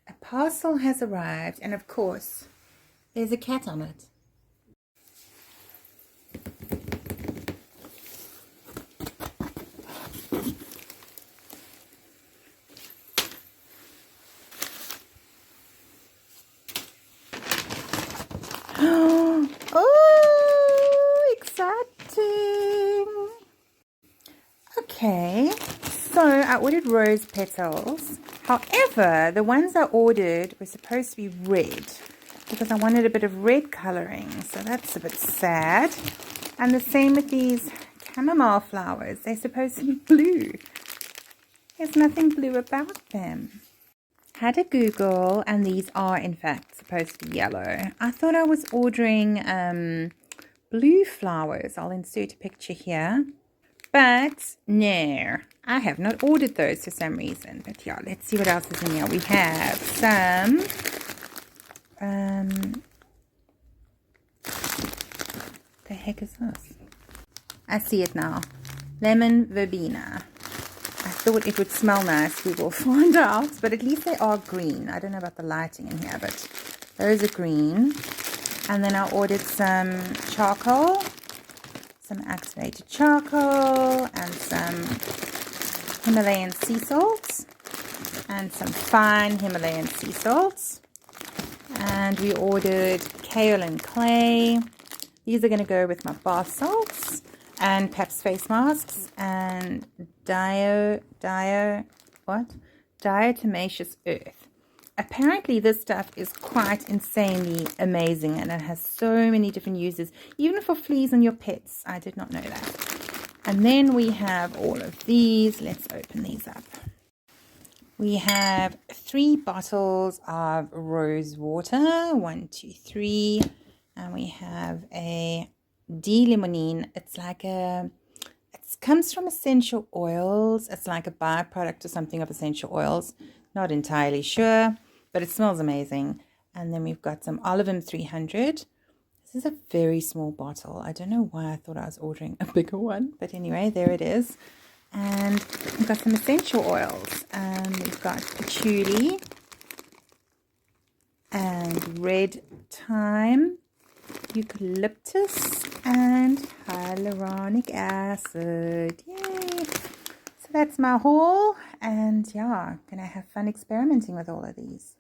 A parcel has arrived, and of course, there's a cat on it. Oh, exciting! Okay, so I ordered rose petals. However, the ones I ordered were supposed to be red because I wanted a bit of red coloring, so that's a bit sad. And the same with these chamomile flowers. They're supposed to be blue. There's nothing blue about them. Had a Google, and these are in fact supposed to be yellow. I thought I was ordering blue flowers. I'll insert a picture here. But no, I have not ordered those for some reason. But yeah, let's see what else is in here. We have some the heck is this? I see it now. Lemon verbena. I thought it would smell nice. We will find out. But at least they are green. I don't know about the lighting in here, but those are green. And then I ordered some charcoal. Some activated charcoal. And some Himalayan sea salts. And some fine Himalayan sea salts. And we ordered kale and clay. These are going to go with my bath salts. And Pep's face masks and diatomaceous earth. Apparently this stuff is quite insanely amazing, and it has so many different uses, even for fleas on your pets. I did not know that. And then we have all of these. Let's open these up. We have 3 bottles of rose water. 1, 2, 3. And we have a D-limonene. It's like it comes from essential oils. It's like a byproduct or something of essential oils. Not entirely sure, but it smells amazing. And then we've got some Olivum 300. This is a very small bottle. I don't know why I thought I was ordering a bigger one, but anyway, there it is. And we've got some essential oils. We've got patchouli and red thyme, eucalyptus, and hyaluronic acid. Yay! So that's my haul, and yeah, I'm gonna have fun experimenting with all of these.